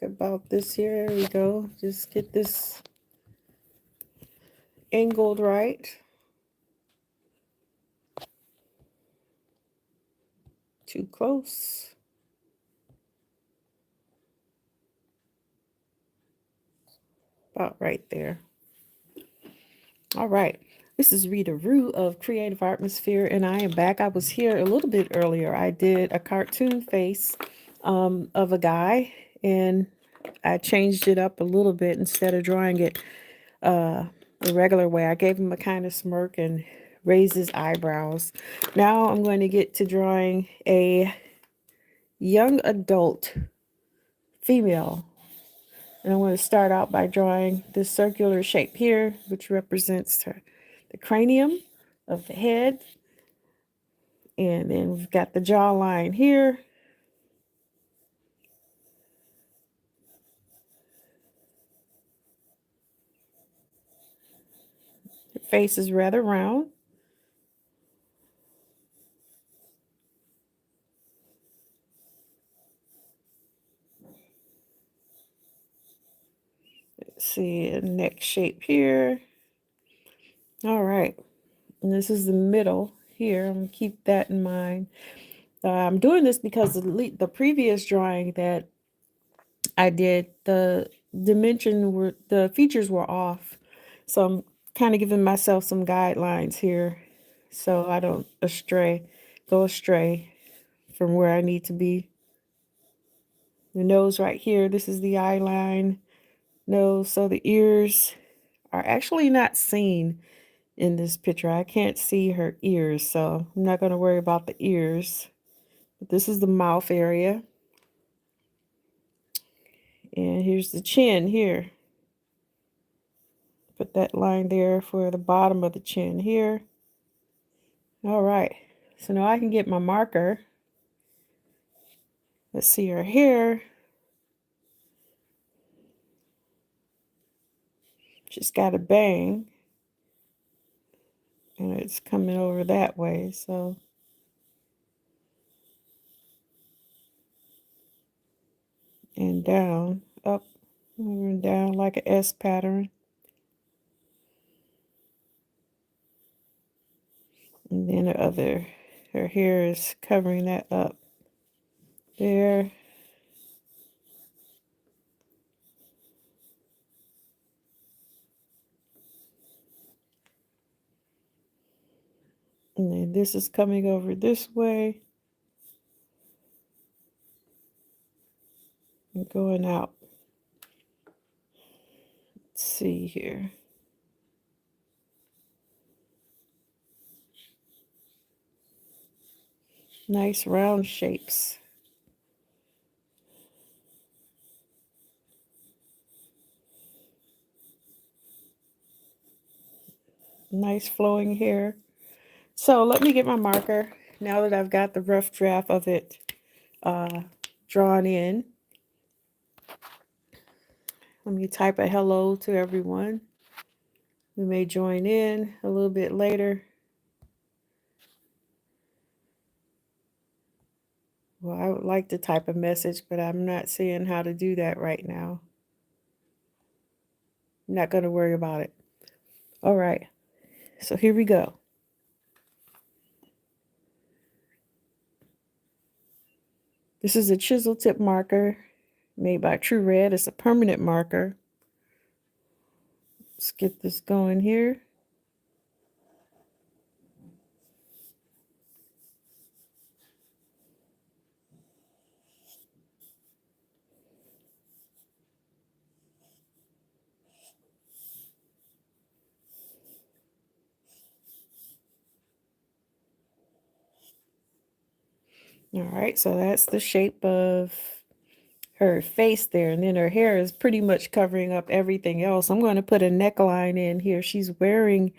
about this here. There we go. Just get this angled right. Too close. About right there. All right. This is Rita Rue of Creative Atmosphere, and I am back. I was here a little bit earlier. I did a cartoon face of a guy, and I changed it up a little bit instead of drawing it the regular way. I gave him a kind of smirk and raised his eyebrows. Now I'm going to get to drawing a young adult female. And I'm going to start out by drawing this circular shape here, which represents the cranium of the head. And then we've got the jawline here. The face is rather round. Let's see a neck shape here. All right. And this is the middle here. I'm going to keep that in mind. I'm doing this because the previous drawing that I did, the the features were off. So I'm kind of giving myself some guidelines here so I don't go astray from where I need to be. The nose right here, this is the eye line, nose. So the ears are actually not seen in this picture. I can't see her ears, so I'm not going to worry about the ears. But this is the mouth area. And here's the chin here. Put that line there for the bottom of the chin here. All right. So now I can get my marker. Let's see her hair. She's got a bang. And it's coming over that way. So and down, up and down like an S pattern. And then her hair is covering that up there. And then this is coming over this way and going out. Let's see here. Nice round shapes. Nice flowing hair. So let me get my marker now that I've got the rough draft of it drawn in. Let me type a hello to everyone who may join in a little bit later. Well, I would like to type a message, but I'm not seeing how to do that right now. I'm not going to worry about it. All right. So here we go. This is a chisel tip marker made by True Red. It's a permanent marker. Let's get this going here. All right, so that's the shape of her face there, and then her hair is pretty much covering up everything else. I'm going to put a neckline in here. She's wearing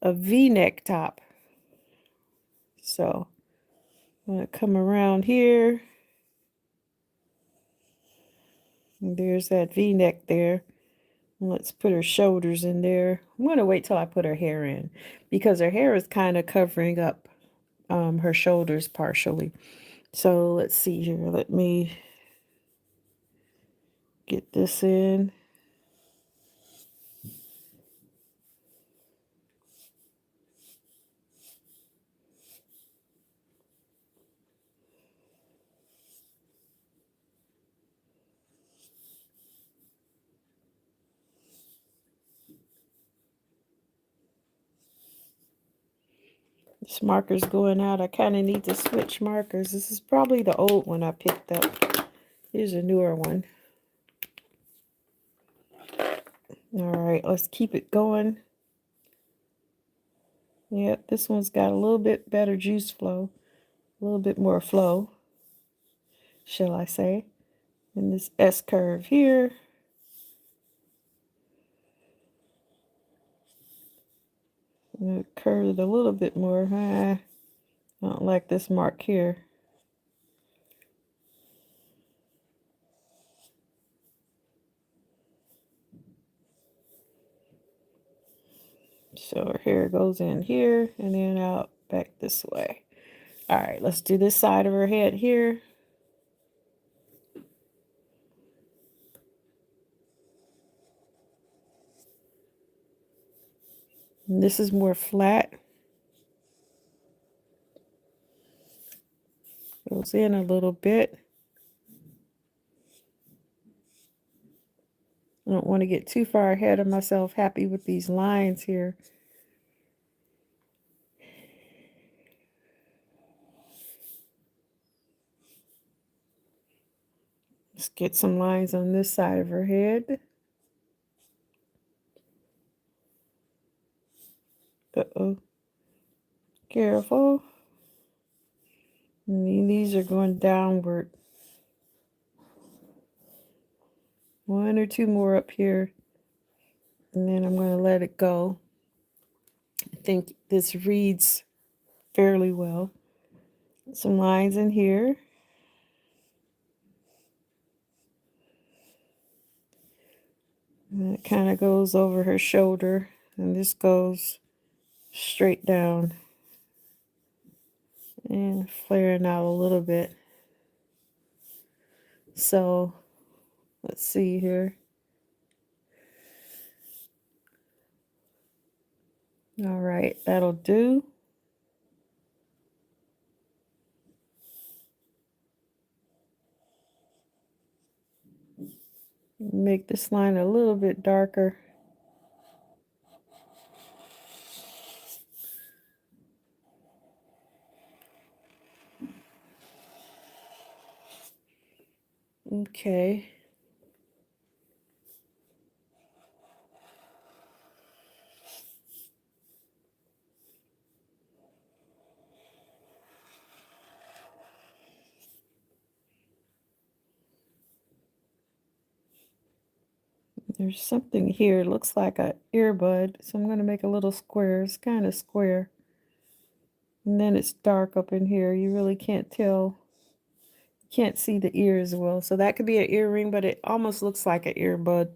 a V-neck top. So I'm going to come around here. And there's that V-neck there. Let's put her shoulders in there. I'm going to wait till I put her hair in because her hair is kind of covering up her shoulders partially. So let's see here. Let me Get this in. This marker's going out. I kind of need to switch markers. This is probably the old one I picked up. Here's a newer one. All right, let's keep it going. Yep, this one's got a little bit better juice flow. A little bit more flow, shall I say. And this S curve here. Curve it a little bit more. I don't like this mark here. So her hair goes in here and then out back this way. All right, let's do this side of her head here. And this is more flat. Goes in a little bit. I don't want to get too far ahead of myself. Happy with these lines here. Let's get some lines on this side of her head. Uh-oh. Careful. And these are going downward. One or two more up here. And then I'm going to let it go. I think this reads fairly well. Some lines in here. And it kind of goes over her shoulder. And this goes straight down. And flaring out a little bit. So, let's see here. All right, that'll do. Make this line a little bit darker. Okay. There's something here. It looks like an earbud. So I'm going to make a little square. It's kind of square. And then it's dark up in here. You really can't tell. Can't see the ear as well. So that could be an earring, but it almost looks like an earbud.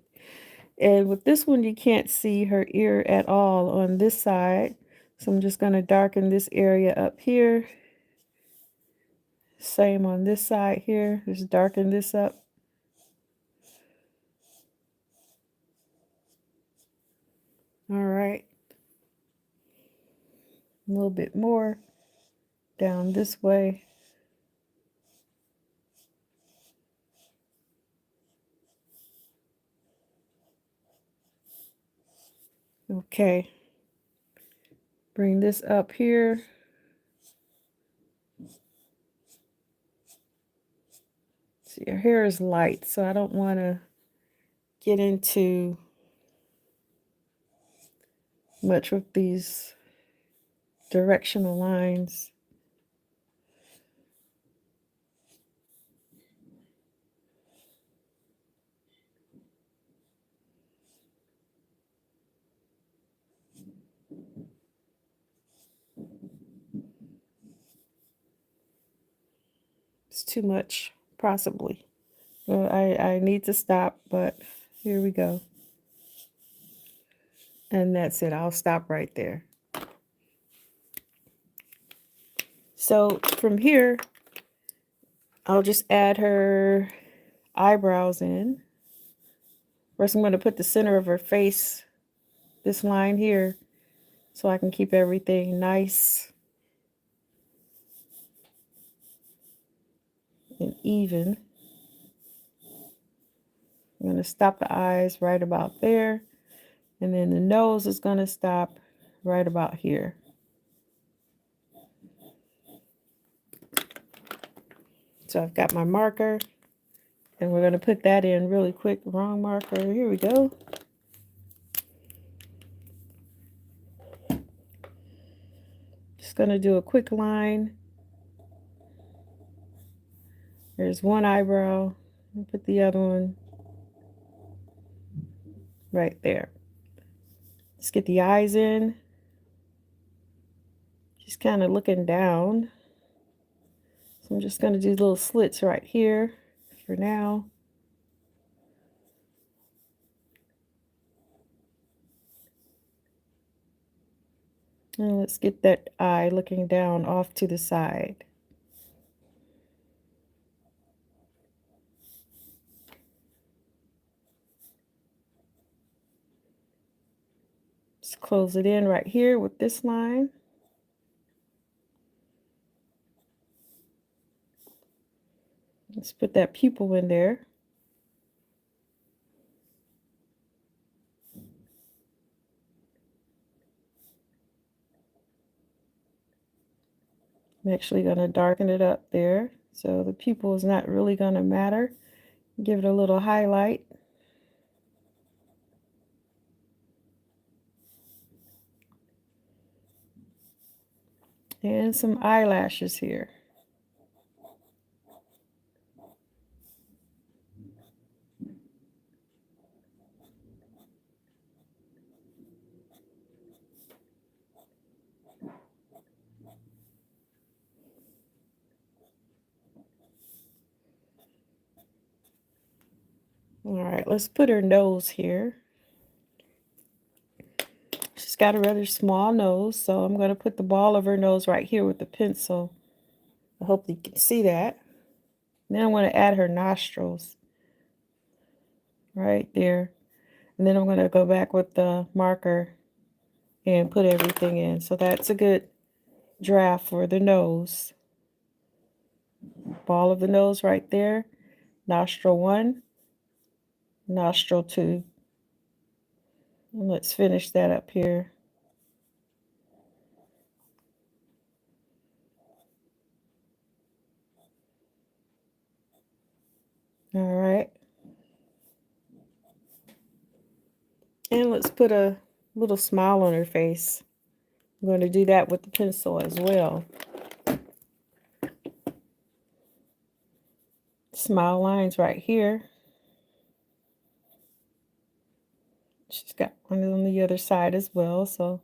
And with this one, you can't see her ear at all on this side. So I'm just going to darken this area up here. Same on this side here. Just darken this up. All right. A little bit more down this way. Okay. Bring this up here. See, your hair is light, so I don't want to get into much with these directional lines. It's too much, possibly. Well, I need to stop, but here we go. And that's it. I'll stop right there. So from here, I'll just add her eyebrows in. First, I'm going to put the center of her face, this line here, so I can keep everything nice and even. I'm going to stop the eyes right about there. And then the nose is going to stop right about here. So I've got my marker, and we're going to put that in really quick. Wrong marker. Here we go. Just going to do a quick line. There's one eyebrow. I'll put the other one right there. Let's get the eyes in. Just kind of looking down. So I'm just going to do little slits right here for now. And let's get that eye looking down off to the side. Just close it in right here with this line. Let's put that pupil in there. I'm actually going to darken it up there, so the pupil is not really going to matter. Give it a little highlight. And some eyelashes here. All right, let's put her nose here. She's got a rather small nose, so I'm going to put the ball of her nose right here with the pencil. I hope you can see that. And then I'm going to add her nostrils right there. And then I'm going to go back with the marker and put everything in. So that's a good draft for the nose. Ball of the nose right there. Nostril 1, nostril 2. And let's finish that up here. All right. And let's put a little smile on her face. I'm going to do that with the pencil as well. Smile lines right here. She's got one on the other side as well. So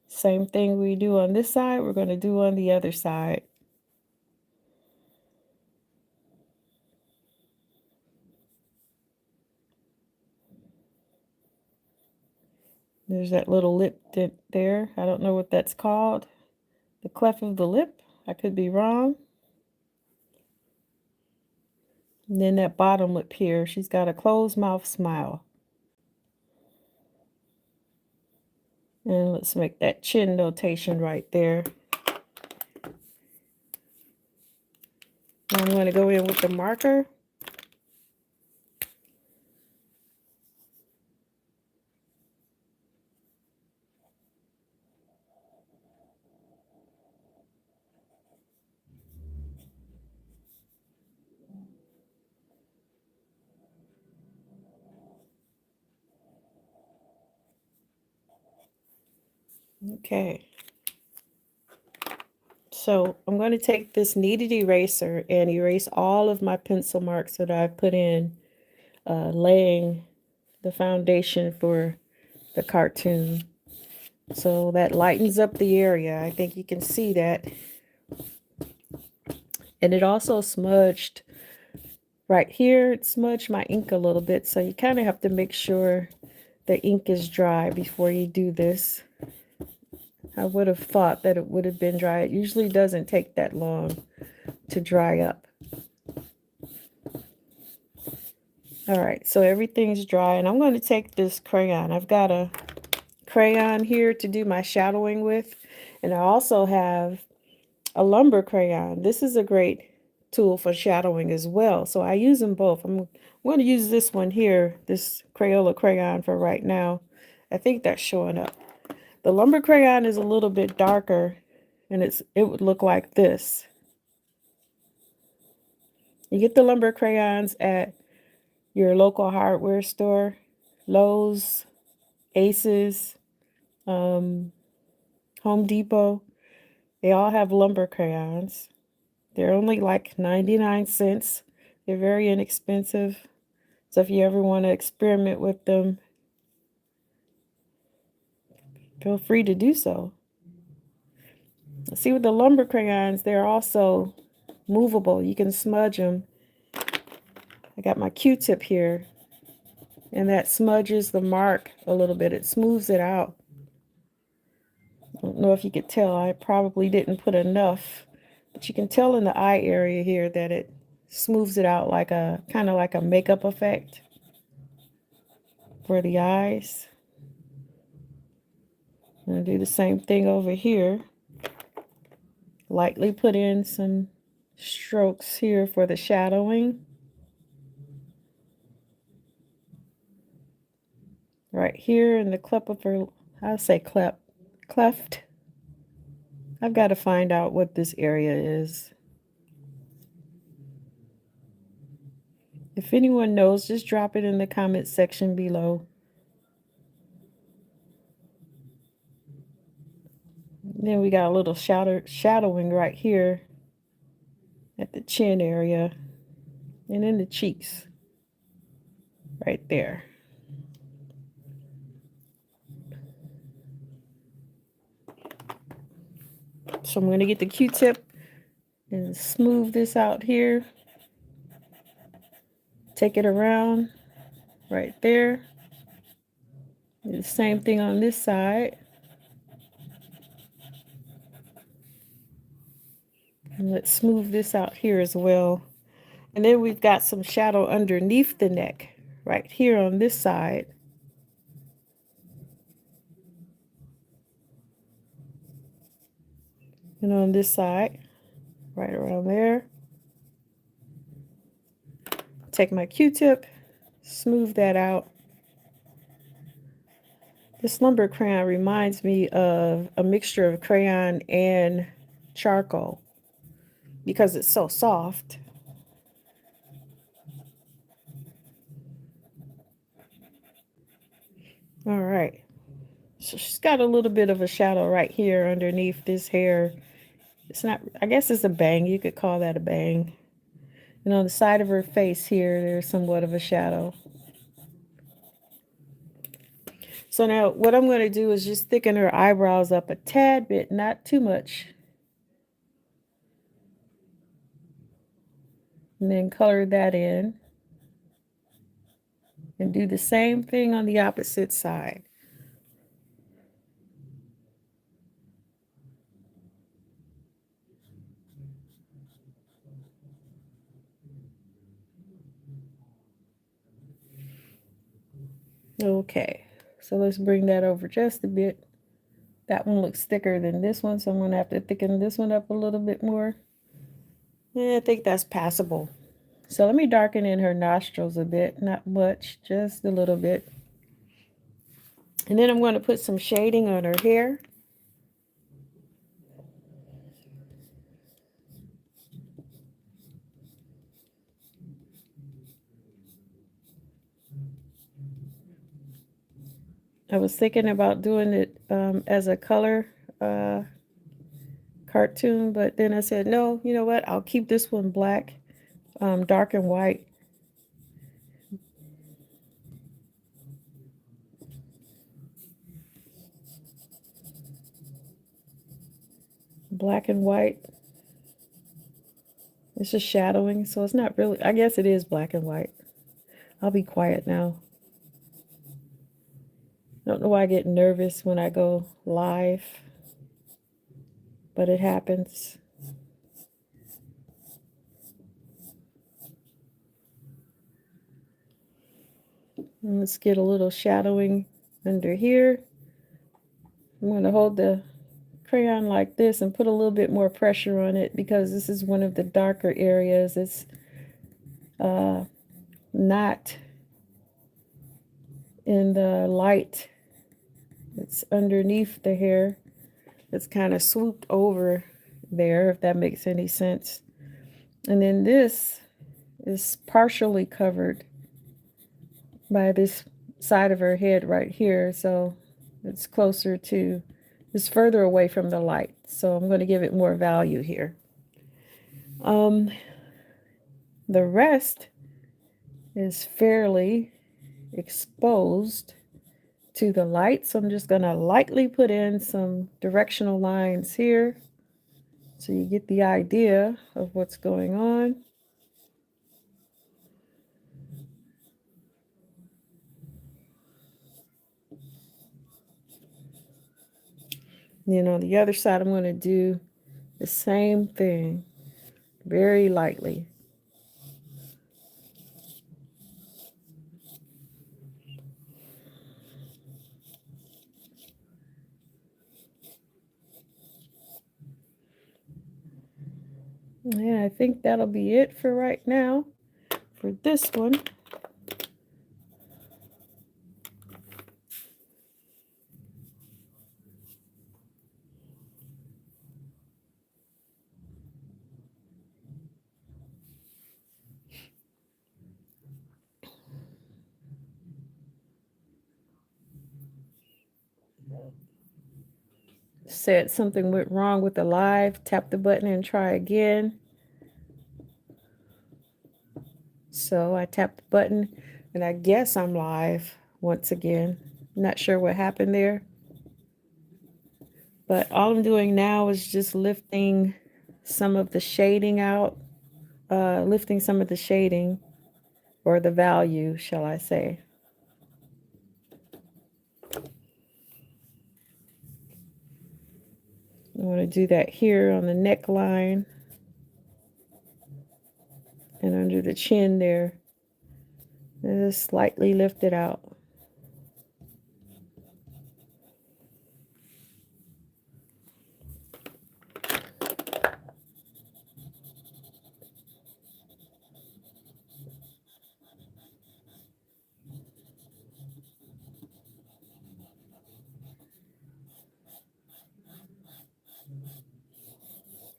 same thing we do on this side, we're going to do on the other side. There's that little lip dent there. I don't know what that's called. The cleft of the lip. I could be wrong. And then that bottom lip here. She's got a closed mouth smile. And let's make that chin notation right there. Now I'm going to go in with the marker. Okay. So I'm going to take this kneaded eraser and erase all of my pencil marks that I've put in laying the foundation for the cartoon. So that lightens up the area. I think you can see that. And it also smudged right here. It smudged my ink a little bit. So you kind of have to make sure the ink is dry before you do this. I would have thought that it would have been dry. It usually doesn't take that long to dry up. All right, so everything's dry, and I'm going to take this crayon. I've got a crayon here to do my shadowing with, and I also have a lumber crayon. This is a great tool for shadowing as well, so I use them both. I'm going to use this one here, this Crayola crayon, for right now. I think that's showing up. The lumber crayon is a little bit darker, and it would look like this. You get the lumber crayons at your local hardware store, Lowe's, Aces, Home Depot. They all have lumber crayons. They're only like 99 cents. They're very inexpensive. So if you ever want to experiment with them, feel free to do so. See, with the lumber crayons, they're also movable. You can smudge them. I got my Q-tip here, and that smudges the mark a little bit. It smooths it out. I don't know if you could tell. I probably didn't put enough, but you can tell in the eye area here that it smooths it out like a kind of like a makeup effect for the eyes. I'm going to do the same thing over here. Lightly put in some strokes here for the shadowing. Right here in the cleft of her, I'll say cleft. I've got to find out what this area is. If anyone knows, just drop it in the comment section below. Then we got a little shadowing right here at the chin area and in the cheeks right there. So I'm going to get the Q-tip and smooth this out here. Take it around right there. Do the same thing on this side. And let's smooth this out here as well. And then we've got some shadow underneath the neck right here on this side. And on this side, right around there. Take my Q-tip, smooth that out. This lumber crayon reminds me of a mixture of crayon and charcoal because it's so soft. All right. So she's got a little bit of a shadow right here underneath this hair. It's not, I guess it's a bang. You could call that a bang. And on the side of her face here, there's somewhat of a shadow. So now what I'm going to do is just thicken her eyebrows up a tad bit, not too much. And then color that in. And do the same thing on the opposite side. Okay, so let's bring that over just a bit. That one looks thicker than this one, so I'm going to have to thicken this one up a little bit more. Yeah, I think that's passable. So let me darken in her nostrils a bit, not much, just a little bit. And then I'm going to put some shading on her hair. I was thinking about doing it as a color cartoon, but then I said, no, you know what? I'll keep this one black, dark and white. Black and white. It's just shadowing, so it's not really, I guess it is black and white. I'll be quiet now. I don't know why I get nervous when I go live, but it happens. And let's get a little shadowing under here. I'm going to hold the crayon like this and put a little bit more pressure on it because this is one of the darker areas. It's not in the light. It's underneath the hair. It's kind of swooped over there, if that makes any sense. And then this is partially covered by this side of her head right here. So it's closer to, it's further away from the light. So I'm going to give it more value here. The rest is fairly exposed to the light. So I'm just going to lightly put in some directional lines here so you get the idea of what's going on. Then on the other side, I'm going to do the same thing, very lightly. And I think that'll be it for right now for this one. Said something went wrong with the live, tap the button and try again. So I tapped the button and I guess I'm live once again. Not sure what happened there. But all I'm doing now is just lifting some of the shading out, lifting some of the shading or the value, shall I say. I want to do that here on the neckline and under the chin there. And just slightly lift it out.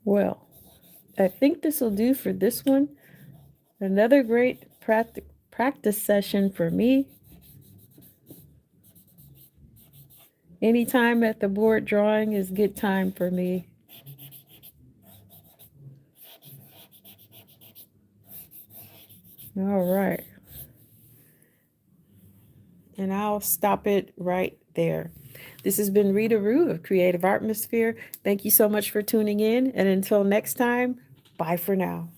Well, I think this will do for this one. Another great practice session for me. Anytime at the board drawing is good time for me. All right. And I'll stop it right there. This has been Rita Rue of Creative Artmosphere. Thank you so much for tuning in. And until next time, bye for now.